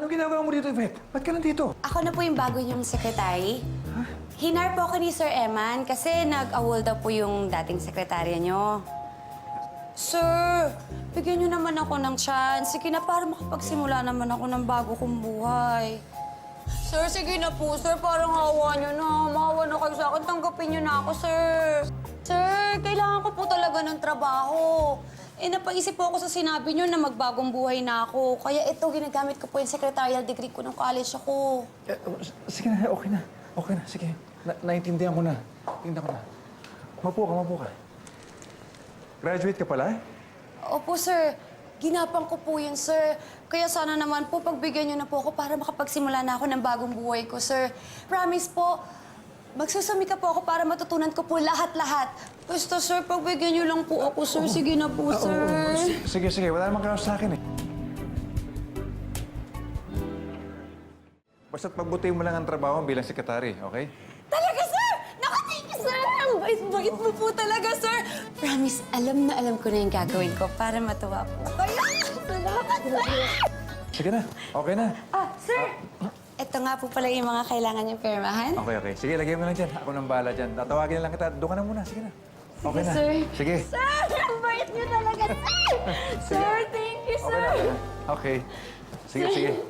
Anong ginagawa mo dito, Yvette? Ba't ka nandito? Ako na po yung bago niyong sekretary. Hinar po ako ni Sir Eman kasi nag-awol daw po yung dating sekretarya niyo. Sir, bigyan niyo naman ako ng chance. Sige na, para makapagsimula naman ako ng bago kong buhay. Sir, sige na po, sir. Parang hawa niyo na. Maawa na kayo sa akin. Tanggapin niyo na ako, sir. Sir, kailangan ko po talaga ng trabaho. Napaisip po ako sa sinabi niyo na magbagong buhay na ako. Kaya ito, ginagamit ko po yung secretarial degree ko nung college ako. Sige na, okay na. Okay na, sige. Naintindihan ko na. Tingnan ko na. Mapo ka. Graduate ka pala? Opo, sir. Ginapang ko po yun, sir. Kaya sana naman po, pagbigyan niyo na po ako para makapagsimula na ako ng bagong buhay ko, sir. Promise po, magsusumika po ako para matutunan ko po lahat-lahat. Basta, sir, pagbigyan niyo lang po ako, sir. Sige na po, sir. Sige. Wala namang kaos sa akin eh. Basta't pagbutihin mo lang ang trabaho bilang sekretary, okay? Talaga, sir! Naka-thank you, sir! Ang bait-bait mo po talaga, sir! Promise, alam na alam ko na yung gagawin ko para matuwa po. Kaya, salamat, sir! Sige na, okay na. Sir! Ito nga po pala yung mga kailangan niyong pirmahan. Okay. Sige, lagay mo lang dyan. Ako nang bahala dyan. Tatawagin na lang kita. Doon ka na muna. Sige na. Okay na. Sir. Sige. Sir! Ang bait niyo talaga, sir! Sir, thank you, Okay sir! na. Okay. Sige.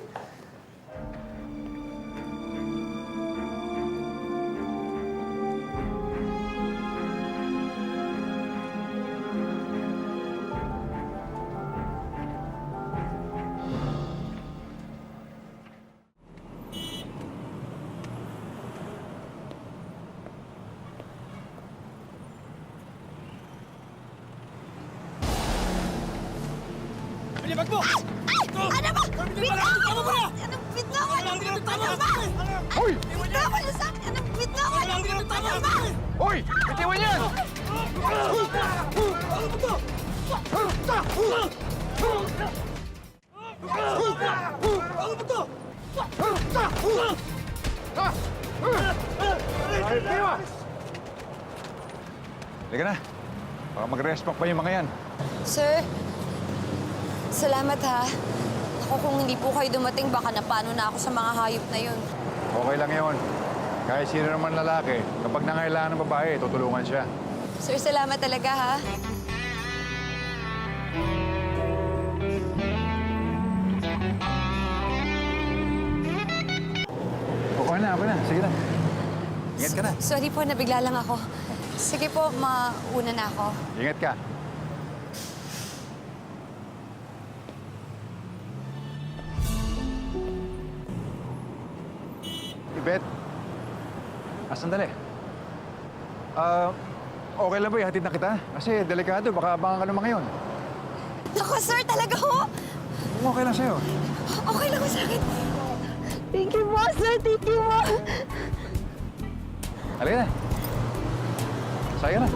Bilibag mo! Ano ba? Bitaw ko! Anong bitaw ko? Anong bitaw ba? Hoy! Bitaw ko yung sabi! Anong bitaw ko? Anong bitaw ba? Hoy! Bitiwan yan! Halika na. Baka mag-respect pa yung mga yan. Sir, salamat ha. Ako kung hindi po kayo dumating, baka napano na ako sa mga hayop na yun. Okay lang yun. Kahit sino naman lalaki, kapag nangailangan ng babae, tutulungan siya. Sir, salamat talaga ha. Okay na. Sige na. Ingat ka na. Sorry po, nabigla lang ako. Sige po, mauna na ako. Ingat ka. Yvette. Sandali. Okay lang ba ihatid na kita? Kasi delikado, baka abangan ka naman ngayon. Naku, sir, talaga ho? Okay lang sa'yo. Okay lang ho sa akin. Thank you po, sir. Thank you po. Halika na. Saya na.